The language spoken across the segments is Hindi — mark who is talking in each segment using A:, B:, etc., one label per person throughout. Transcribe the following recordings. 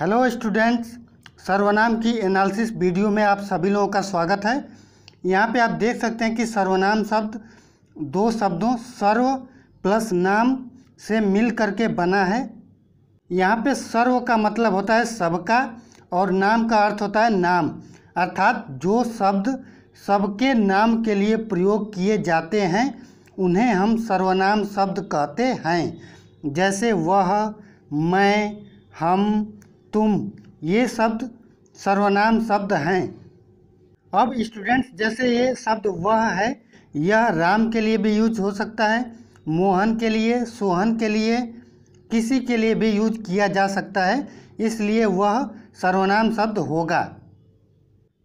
A: हेलो स्टूडेंट्स, सर्वनाम की एनालिसिस वीडियो में आप सभी लोगों का स्वागत है। यहाँ पे आप देख सकते हैं कि सर्वनाम शब्द दो शब्दों सर्व प्लस नाम से मिल करके बना है। यहाँ पे सर्व का मतलब होता है सबका और नाम का अर्थ होता है नाम, अर्थात जो शब्द सबके नाम के लिए प्रयोग किए जाते हैं उन्हें हम सर्वनाम शब्द कहते हैं। जैसे वह, मैं, हम, तुम, ये शब्द सर्वनाम शब्द हैं। अब स्टूडेंट्स, जैसे ये शब्द वह है, यह राम के लिए भी यूज हो सकता है, मोहन के लिए, सोहन के लिए, किसी के लिए भी यूज किया जा सकता है, इसलिए वह सर्वनाम शब्द होगा।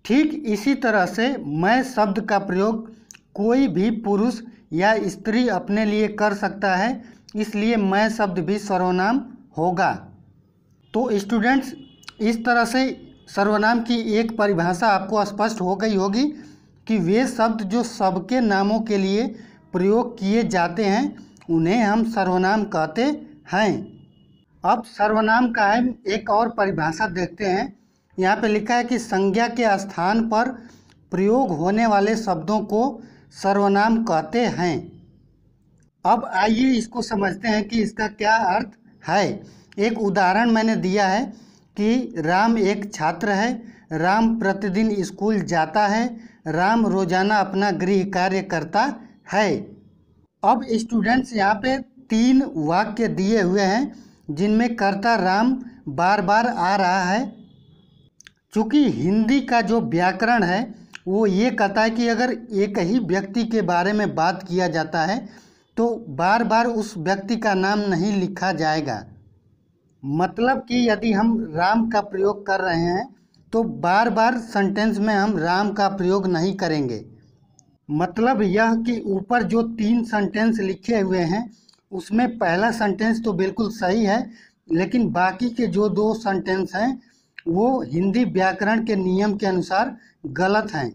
A: ठीक इसी तरह से मैं शब्द का प्रयोग कोई भी पुरुष या स्त्री अपने लिए कर सकता है, इसलिए मैं शब्द भी सर्वनाम होगा। तो स्टूडेंट्स, इस तरह से सर्वनाम की एक परिभाषा आपको स्पष्ट हो गई होगी कि वे शब्द जो सबके नामों के लिए प्रयोग किए जाते हैं उन्हें हम सर्वनाम कहते हैं। अब सर्वनाम का हम एक और परिभाषा देखते हैं। यहाँ पे लिखा है कि संज्ञा के स्थान पर प्रयोग होने वाले शब्दों को सर्वनाम कहते हैं। अब आइए इसको समझते हैं कि इसका क्या अर्थ है। एक उदाहरण मैंने दिया है कि राम एक छात्र है, राम प्रतिदिन स्कूल जाता है, राम रोजाना अपना गृह कार्य करता है। अब स्टूडेंट्स, यहाँ पे 3 वाक्य दिए हुए हैं जिनमें कर्ता राम बार बार आ रहा है। चूँकि हिंदी का जो व्याकरण है वो ये कहता है कि अगर एक ही व्यक्ति के बारे में बात किया जाता है तो बार बार उस व्यक्ति का नाम नहीं लिखा जाएगा। मतलब कि यदि हम राम का प्रयोग कर रहे हैं तो बार बार सेंटेंस में हम राम का प्रयोग नहीं करेंगे। मतलब यह कि ऊपर जो 3 सेंटेंस लिखे हुए हैं उसमें पहला सेंटेंस तो बिल्कुल सही है, लेकिन बाकी के जो 2 सेंटेंस हैं वो हिंदी व्याकरण के नियम के अनुसार गलत हैं।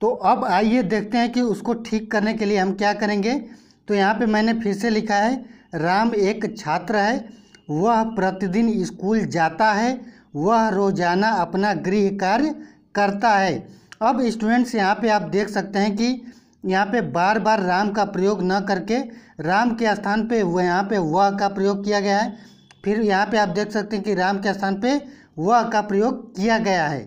A: तो अब आइए देखते हैं कि उसको ठीक करने के लिए हम क्या करेंगे। तो यहाँ पे मैंने फिर से लिखा है, राम एक छात्र है, वह प्रतिदिन स्कूल जाता है, वह रोजाना अपना गृह कार्य करता है। अब स्टूडेंट्स, यहाँ पे आप देख सकते हैं कि यहाँ पे बार बार राम का प्रयोग न करके राम के स्थान पे वह यहाँ पे वह का प्रयोग किया गया है। फिर यहाँ पे आप देख सकते हैं कि राम के स्थान पे वह का प्रयोग किया गया है।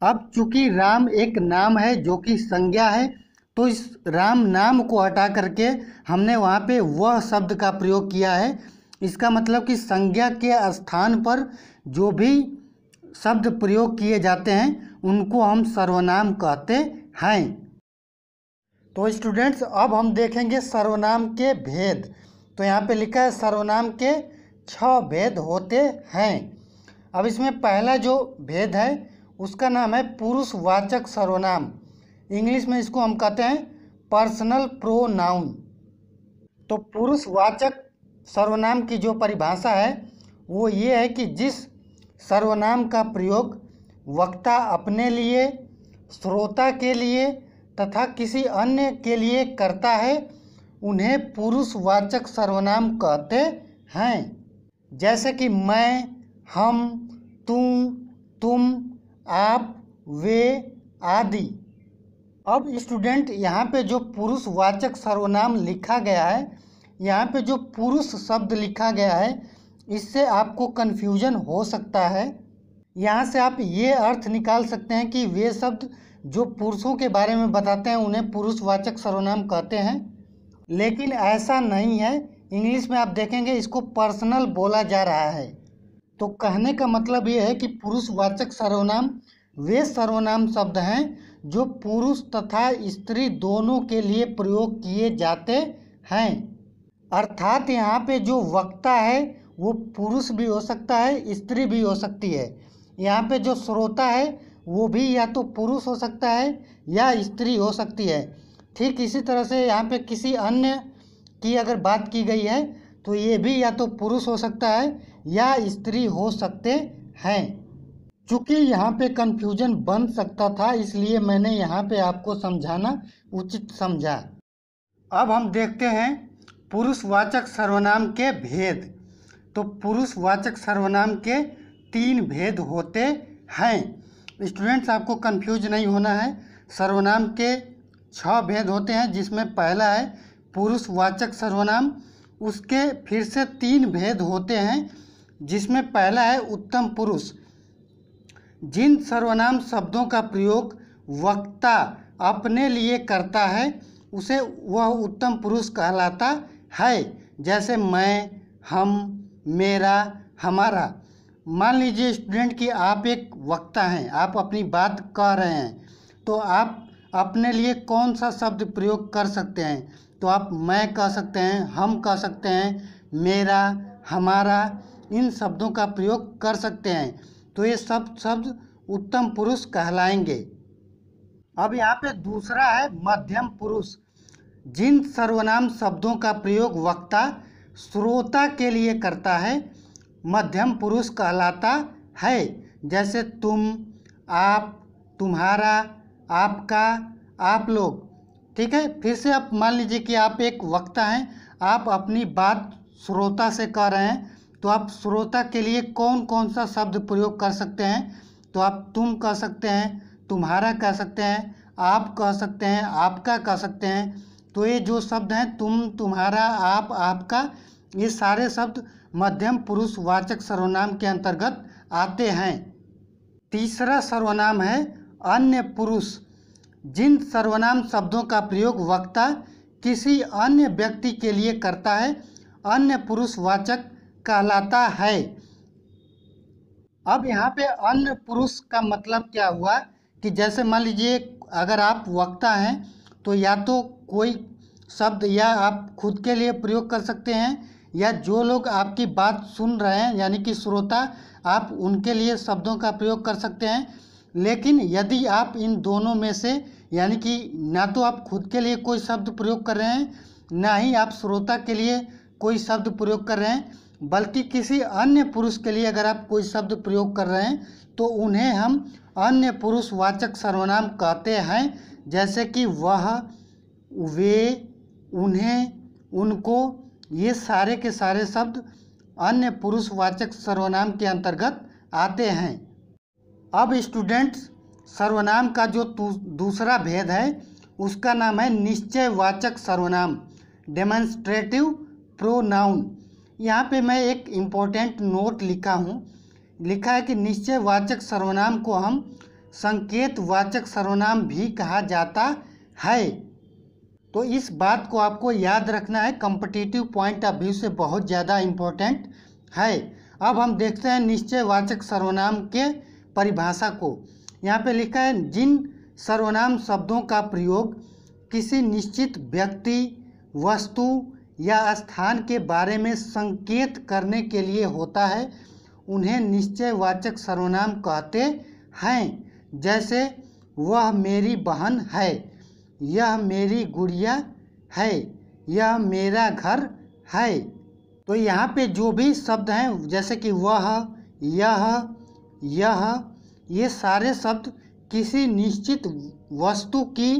A: अब चूंकि राम एक नाम है जो कि संज्ञा है, तो इस राम नाम को हटा करके हमने वहाँ पे वह शब्द का प्रयोग किया है। इसका मतलब कि संज्ञा के स्थान पर जो भी शब्द प्रयोग किए जाते हैं उनको हम सर्वनाम कहते हैं। तो स्टूडेंट्स, अब हम देखेंगे सर्वनाम के भेद। तो यहाँ पे लिखा है सर्वनाम के 6 भेद होते हैं। अब इसमें पहला जो भेद है उसका नाम है पुरुषवाचक सर्वनाम। इंग्लिश में इसको हम कहते हैं पर्सनल प्रोनाउन। तो पुरुषवाचक सर्वनाम की जो परिभाषा है वो ये है कि जिस सर्वनाम का प्रयोग वक्ता अपने लिए, श्रोता के लिए तथा किसी अन्य के लिए करता है उन्हें पुरुषवाचक सर्वनाम कहते हैं। जैसे कि मैं, हम, तुम, आप, वे आदि। अब स्टूडेंट, यहाँ पे जो पुरुषवाचक सर्वनाम लिखा गया है, यहाँ पे जो पुरुष शब्द लिखा गया है, इससे आपको कन्फ्यूजन हो सकता है। यहाँ से आप ये अर्थ निकाल सकते हैं कि वे शब्द जो पुरुषों के बारे में बताते हैं उन्हें पुरुषवाचक सर्वनाम कहते हैं, लेकिन ऐसा नहीं है। इंग्लिश में आप देखेंगे इसको पर्सनल बोला जा रहा है। तो कहने का मतलब ये है कि पुरुषवाचक सर्वनाम वे सर्वनाम शब्द हैं जो पुरुष तथा स्त्री दोनों के लिए प्रयोग किए जाते हैं। अर्थात यहाँ पे जो वक्ता है वो पुरुष भी हो सकता है, स्त्री भी हो सकती है। यहाँ पे जो श्रोता है वो भी या तो पुरुष हो सकता है या स्त्री हो सकती है। ठीक इसी तरह से यहाँ पे किसी अन्य की अगर बात की गई है तो ये भी या तो पुरुष हो सकता है या स्त्री हो सकते हैं। चूँकि यहाँ पे कन्फ्यूजन बन सकता था, इसलिए मैंने यहाँ पे आपको समझाना उचित समझा। अब हम देखते हैं पुरुषवाचक सर्वनाम के भेद। तो पुरुषवाचक सर्वनाम के 3 भेद होते हैं। स्टूडेंट्स, आपको कंफ्यूज नहीं होना है। सर्वनाम के 6 भेद होते हैं, जिसमें पहला है पुरुषवाचक सर्वनाम। उसके फिर से 3 भेद होते हैं, जिसमें पहला है उत्तम पुरुष। जिन सर्वनाम शब्दों का प्रयोग वक्ता अपने लिए करता है उसे वह उत्तम पुरुष कहलाता है। जैसे मैं, हम, मेरा, हमारा। मान लीजिए स्टूडेंट कि आप एक वक्ता हैं, आप अपनी बात कह रहे हैं, तो आप अपने लिए कौन सा शब्द प्रयोग कर सकते हैं? तो आप मैं कह सकते हैं, हम कह सकते हैं, मेरा, हमारा, इन शब्दों का प्रयोग कर सकते हैं। तो ये सब शब्द उत्तम पुरुष कहलाएंगे। अब यहाँ पे दूसरा है मध्यम पुरुष। जिन सर्वनाम शब्दों का प्रयोग वक्ता श्रोता के लिए करता है मध्यम पुरुष कहलाता है। जैसे तुम, आप, तुम्हारा, आपका, आप लोग। ठीक है, फिर से आप मान लीजिए कि आप एक वक्ता हैं, आप अपनी बात श्रोता से कह रहे हैं, तो आप श्रोता के लिए कौन कौन सा शब्द प्रयोग कर सकते हैं? तो आप तुम कह सकते हैं, तुम्हारा कह सकते हैं, आप कह सकते हैं, आपका कह सकते हैं। तो ये जो शब्द हैं तुम, तुम्हारा, आप, आपका, ये सारे शब्द मध्यम पुरुष वाचक सर्वनाम के अंतर्गत आते हैं। तीसरा सर्वनाम है अन्य पुरुष। जिन सर्वनाम शब्दों का प्रयोग वक्ता किसी अन्य व्यक्ति के लिए करता है अन्य पुरुष वाचक कहलाता है। अब यहाँ पे अन्य पुरुष का मतलब क्या हुआ कि जैसे मान लीजिए अगर आप वक्ता हैं तो या तो कोई शब्द या आप खुद के लिए प्रयोग कर सकते हैं, या जो लोग आपकी बात सुन रहे हैं यानी कि श्रोता, आप उनके लिए शब्दों का प्रयोग कर सकते हैं। लेकिन यदि आप इन दोनों में से यानी कि ना तो आप खुद के लिए कोई शब्द प्रयोग कर रहे हैं, ना ही आप श्रोता के लिए कोई शब्द प्रयोग कर रहे हैं, बल्कि किसी अन्य पुरुष के लिए अगर आप कोई शब्द प्रयोग कर रहे हैं तो उन्हें हम अन्य पुरुष वाचक सर्वनाम कहते हैं। जैसे कि वह, वे, उन्हें, उनको, ये सारे के सारे शब्द अन्य पुरुष वाचक सर्वनाम के अंतर्गत आते हैं। अब स्टूडेंट्स, सर्वनाम का जो दूसरा भेद है उसका नाम है निश्चयवाचक सर्वनाम, डेमोन्स्ट्रेटिव प्रोनाउन। यहाँ पे मैं एक इम्पोर्टेंट नोट लिखा हूँ। लिखा है कि निश्चयवाचक सर्वनाम को हम संकेतवाचक सर्वनाम भी कहा जाता है। तो इस बात को आपको याद रखना है, कॉम्पिटिटिव पॉइंट ऑफ व्यू से बहुत ज़्यादा इम्पोर्टेंट है। अब हम देखते हैं निश्चयवाचक सर्वनाम के परिभाषा को। यहाँ पे लिखा है जिन सर्वनाम शब्दों का प्रयोग किसी निश्चित व्यक्ति, वस्तु या स्थान के बारे में संकेत करने के लिए होता है उन्हें निश्चयवाचक सर्वनाम कहते हैं। जैसे वह मेरी बहन है, यह मेरी गुड़िया है, यह मेरा घर है। तो यहाँ पे जो भी शब्द हैं जैसे कि वह, यह, ये सारे शब्द किसी निश्चित वस्तु की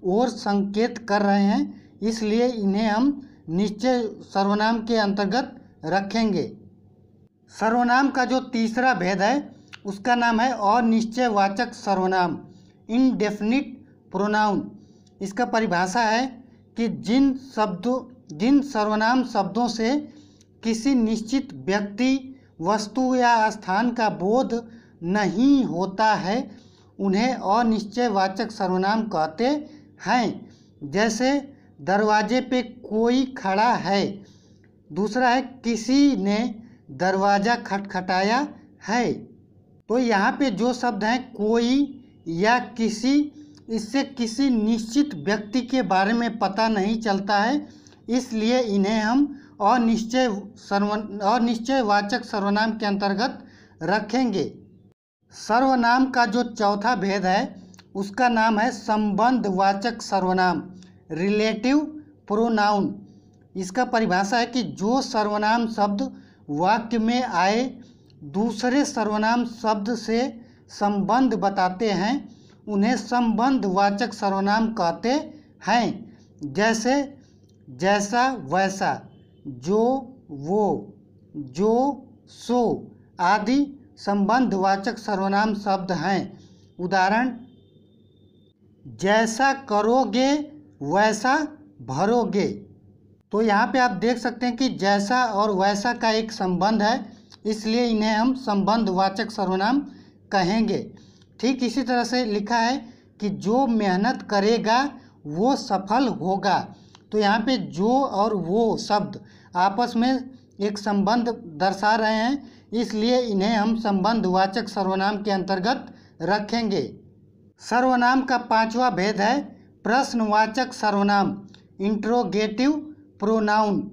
A: ओर संकेत कर रहे हैं, इसलिए इन्हें हम निश्चय सर्वनाम के अंतर्गत रखेंगे। सर्वनाम का जो तीसरा भेद है उसका नाम है अनिश्चयवाचक सर्वनाम, इनडेफिनिट प्रोनाउन। इसका परिभाषा है कि जिन सर्वनाम शब्दों से किसी निश्चित व्यक्ति, वस्तु या स्थान का बोध नहीं होता है उन्हें अनिश्चयवाचक सर्वनाम कहते हैं। जैसे दरवाजे पे कोई खड़ा है। दूसरा है किसी ने दरवाज़ा खटखटाया है। तो यहाँ पे जो शब्द हैं कोई या किसी, इससे किसी निश्चित व्यक्ति के बारे में पता नहीं चलता है, इसलिए इन्हें हम अनिश्चयवाचक सर्वनाम के अंतर्गत रखेंगे। सर्वनाम का जो चौथा भेद है उसका नाम है संबंधवाचक सर्वनाम, रिलेटिव प्रोनाउन। इसका परिभाषा है कि जो सर्वनाम शब्द वाक्य में आए दूसरे सर्वनाम शब्द से संबंध बताते हैं उन्हें संबंधवाचक सर्वनाम कहते हैं। जैसे जैसा, वैसा, जो, वो, जो, सो आदि संबंधवाचक सर्वनाम शब्द हैं। उदाहरण, जैसा करोगे वैसा भरोगे। तो यहाँ पे आप देख सकते हैं कि जैसा और वैसा का एक संबंध है, इसलिए इन्हें हम संबंधवाचक सर्वनाम कहेंगे। ठीक इसी तरह से लिखा है कि जो मेहनत करेगा वो सफल होगा। तो यहाँ पे जो और वो शब्द आपस में एक संबंध दर्शा रहे हैं, इसलिए इन्हें हम संबंधवाचक सर्वनाम के अंतर्गत रखेंगे। सर्वनाम का पांचवा भेद है प्रश्नवाचक सर्वनाम, इंट्रोगेटिव प्रोनाउन।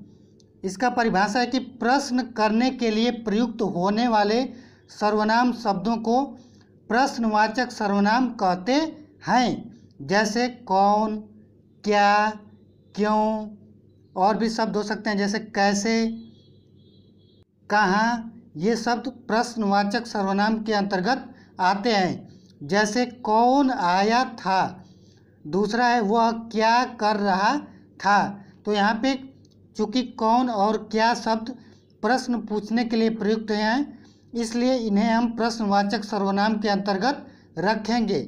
A: इसका परिभाषा है कि प्रश्न करने के लिए प्रयुक्त होने वाले सर्वनाम शब्दों को प्रश्नवाचक सर्वनाम कहते हैं। जैसे कौन, क्या, क्यों, और भी शब्द हो सकते हैं जैसे कैसे, कहाँ। ये शब्द प्रश्नवाचक सर्वनाम के अंतर्गत आते हैं। जैसे कौन आया था, दूसरा है वह क्या कर रहा था। तो यहाँ पे चूँकि कौन और क्या शब्द प्रश्न पूछने के लिए प्रयुक्त हैं, इसलिए इन्हें हम प्रश्नवाचक सर्वनाम के अंतर्गत रखेंगे।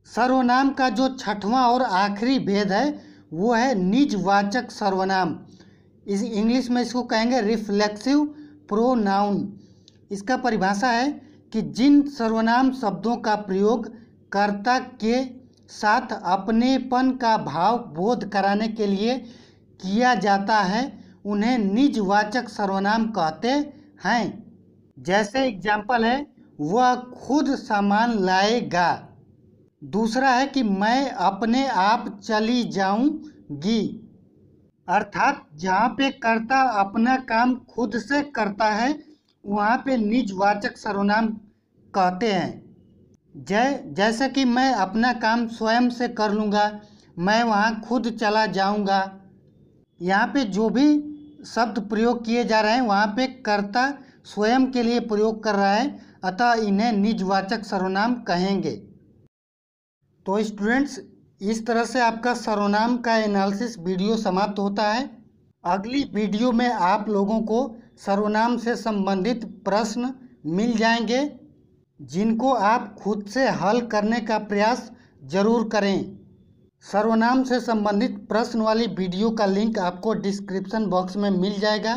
A: सर्वनाम का जो छठवां और आखिरी भेद है वो है निजवाचक सर्वनाम। इस इंग्लिश में इसको कहेंगे रिफ्लेक्सिव प्रोनाउन। इसका परिभाषा है कि जिन सर्वनाम शब्दों का प्रयोग कर्ता के साथ अपनेपन का भाव बोध कराने के लिए किया जाता है, उन्हें निजवाचक सर्वनाम कहते हैं। जैसे एग्जाम्पल है, वह खुद सामान लाएगा। दूसरा है कि मैं अपने आप चली जाऊंगी। अर्थात जहाँ पे कर्ता अपना काम खुद से करता है, वहाँ पे निजवाचक सर्वनाम कहते हैं। जैसे कि मैं अपना काम स्वयं से कर लूँगा, मैं वहाँ खुद चला जाऊँगा। यहाँ पे जो भी शब्द प्रयोग किए जा रहे हैं वहाँ पे कर्ता स्वयं के लिए प्रयोग कर रहा है, अतः इन्हें निजवाचक सर्वनाम कहेंगे। तो स्टूडेंट्स, इस तरह से आपका सर्वनाम का एनालिसिस वीडियो समाप्त होता है। अगली वीडियो में आप लोगों को सर्वनाम से संबंधित प्रश्न मिल जाएंगे, जिनको आप खुद से हल करने का प्रयास जरूर करें। सर्वनाम से संबंधित प्रश्न वाली वीडियो का लिंक आपको डिस्क्रिप्शन बॉक्स में मिल जाएगा।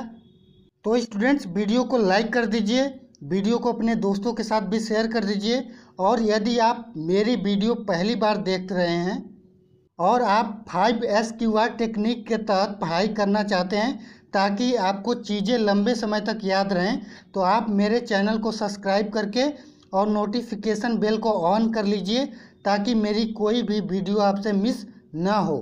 A: तो स्टूडेंट्स, वीडियो को लाइक कर दीजिए, वीडियो को अपने दोस्तों के साथ भी शेयर कर दीजिए। और यदि आप मेरी वीडियो पहली बार देख रहे हैं और आप 5SQR टेक्निक के तहत पढ़ाई करना चाहते हैं ताकि आपको चीज़ें लंबे समय तक याद रहें, तो आप मेरे चैनल को सब्सक्राइब करके और नोटिफिकेशन बेल को ऑन कर लीजिए ताकि मेरी कोई भी वीडियो आपसे मिस ना हो।